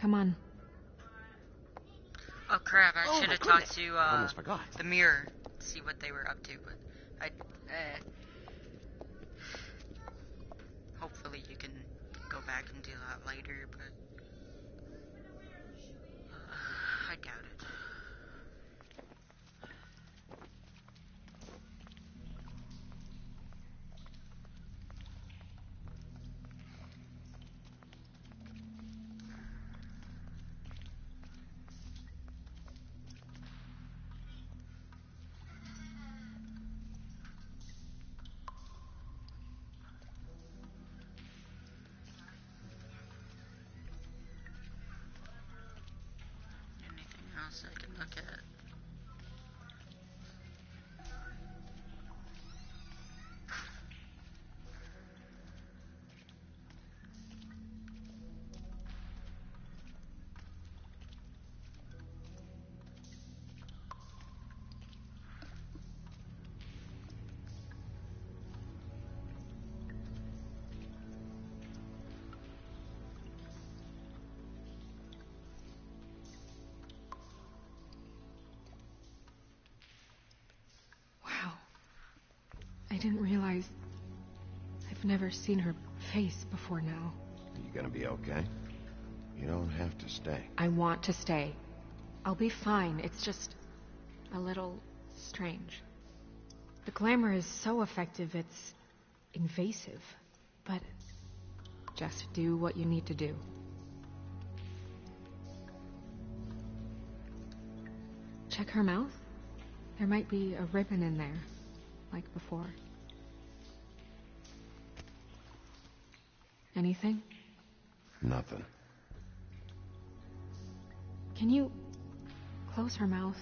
Come on. Oh crap, I should have talked to I almost forgot. the mirror to see what they were up to, but hopefully you can go back and do that later, but I doubt it. Else I can look at. I didn't realize... I've never seen her face before now. Are you gonna be okay? You don't have to stay. I want to stay. I'll be fine. It's just... a little... strange. The glamour is so effective, it's... invasive. But... just do what you need to do. Check her mouth. There might be a ribbon in there. Like before. Anything? Nothing. Can you close her mouth?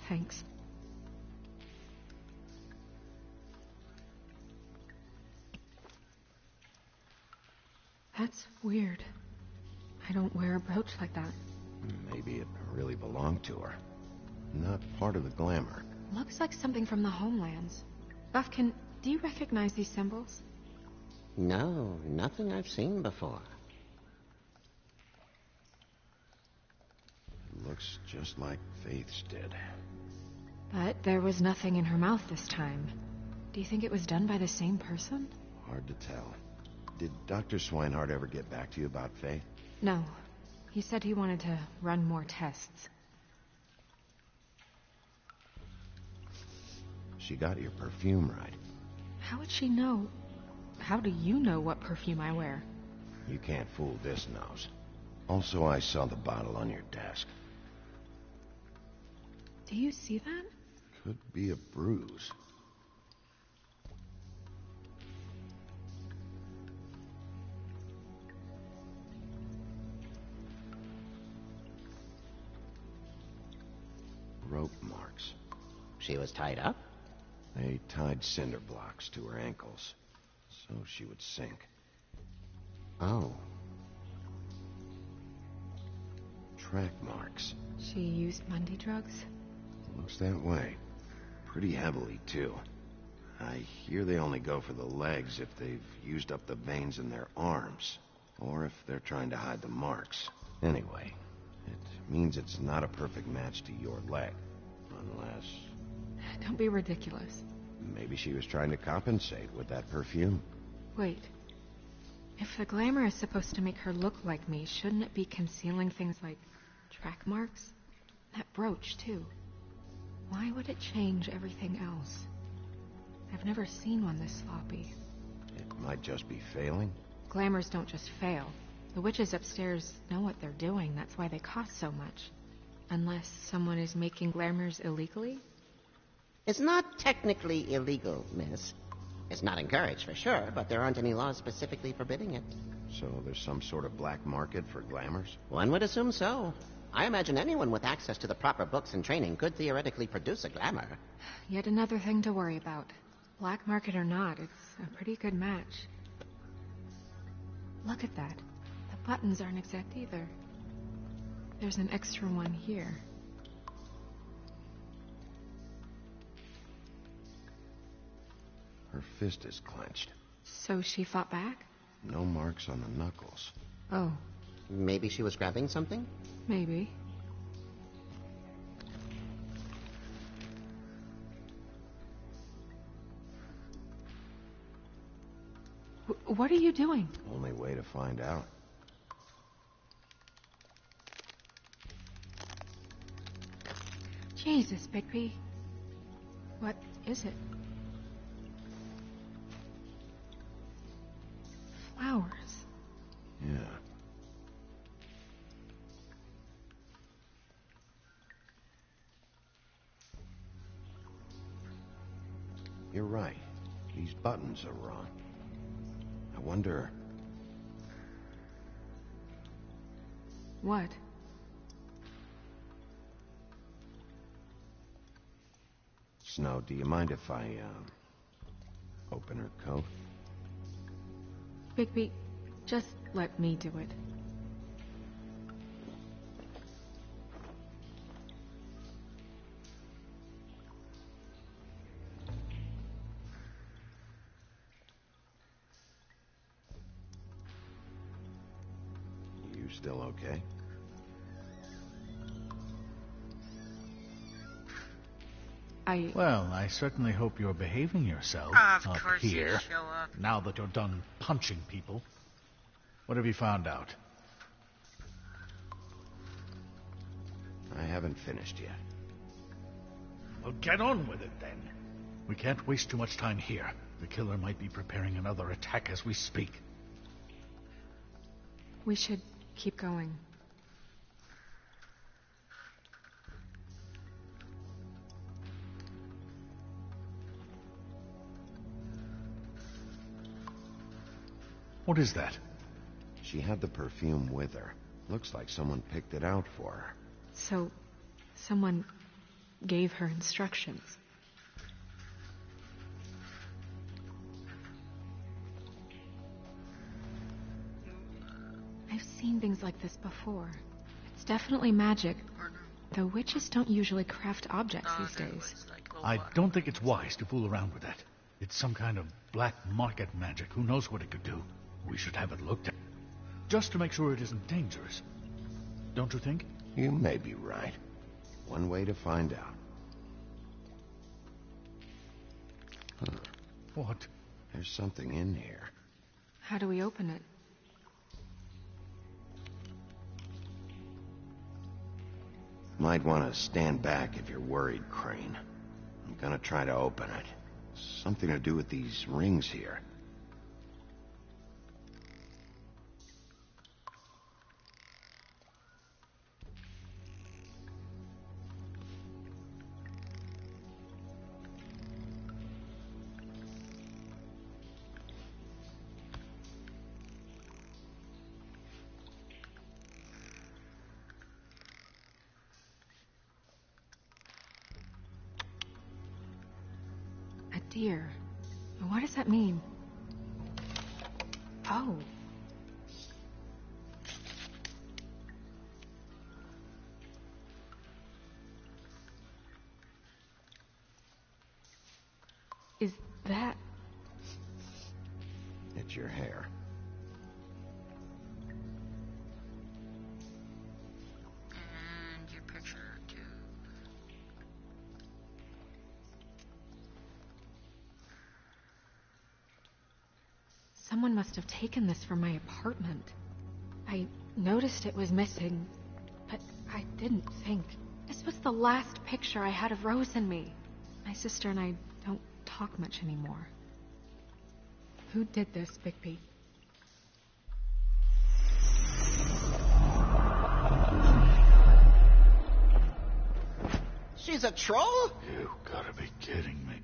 Thanks. That's weird. I don't wear a brooch like that. Maybe it really belonged to her. Not part of the glamour. Looks like something from the homelands. Buffkin, do you recognize these symbols? No, nothing I've seen before. Looks just like Faith's did. But there was nothing in her mouth this time. Do you think it was done by the same person? Hard to tell. Did Dr. Swinehart ever get back to you about Faith? No. He said he wanted to run more tests. She got your perfume right. How would she know? How do you know what perfume I wear? You can't fool this nose. Also, I saw the bottle on your desk. Do you see that? Could be a bruise. Rope marks. She was tied up? They tied cinder blocks to her ankles, so she would sink. Oh. Track marks. She used Mundy drugs? Looks that way. Pretty heavily, too. I hear they only go for the legs if they've used up the veins in their arms, or if they're trying to hide the marks. Anyway, it means it's not a perfect match to your leg, unless... Don't be ridiculous. Maybe she was trying to compensate with that perfume. Wait. If the glamour is supposed to make her look like me, shouldn't it be concealing things like track marks? That brooch, too. Why would it change everything else? I've never seen one this sloppy. It might just be failing. Glamours don't just fail. The witches upstairs know what they're doing. That's why they cost so much. Unless someone is making glamours illegally? It's not technically illegal, miss. It's not encouraged, for sure, but there aren't any laws specifically forbidding it. So there's some sort of black market for glamours? One would assume so. I imagine anyone with access to the proper books and training could theoretically produce a glamour. Yet another thing to worry about. Black market or not, it's a pretty good match. Look at that. The buttons aren't exact either. There's an extra one here. Her fist is clenched. So she fought back? No marks on the knuckles. Oh, Maybe she was grabbing something? maybe. What are you doing? Only way to find out. Jesus, Bigby. What is it? Flowers. Yeah. You're right. These buttons are wrong. I wonder... What? Snow, do you mind if I, open her coat? Bigby, just let me do it. You still okay? Well, I certainly hope you're behaving yourself Of up course you here, show up. now that you're done punching people. What have you found out? I haven't finished yet. Well, get on with it, then. We can't waste too much time here. The killer might be preparing another attack as we speak. We should keep going. What is that? She had the perfume with her. Looks like someone picked it out for her. So, someone gave her instructions. I've seen things like this before. It's definitely magic, Or no. though witches don't usually craft objects Oh, these there days. was, like, a I lot. don't think it's wise to fool around with that. It's some kind of black market magic. Who knows what it could do? We should have it looked at. Just to make sure it isn't dangerous. Don't you think? You may be right. One way to find out. Huh. What? There's something in here. How do we open it? Might want to stand back if you're worried, Crane. I'm gonna try to open it. Something to do with these rings here. A deer. What does that mean? Oh. Is that... It's your hair. And your picture, too. Someone must have taken this from my apartment. I noticed it was missing, but I didn't think. This was the last picture I had of Rose and me. My sister and I don't talk much anymore. Who did this, Bigby? She's a troll? You gotta be kidding me.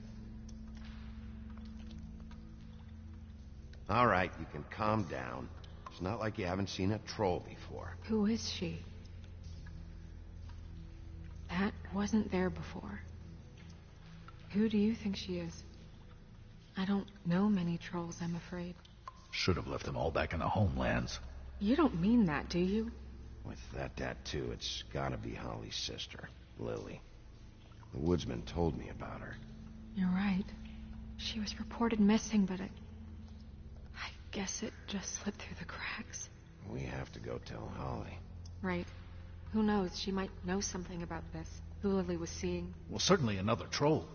All right, you can calm down. It's not like you haven't seen a troll before. Who is she? That wasn't there before. Who do you think she is? I don't know many trolls, I'm afraid. Should have left them all back in the homelands. You don't mean that, do you? With that tattoo, it's gotta be Holly's sister, Lily. The woodsman told me about her. You're right. She was reported missing, but guess it just slipped through the cracks. We have to go tell Holly. Right. Who knows? She might know something about this. Who Lily was seeing. Well, certainly another troll.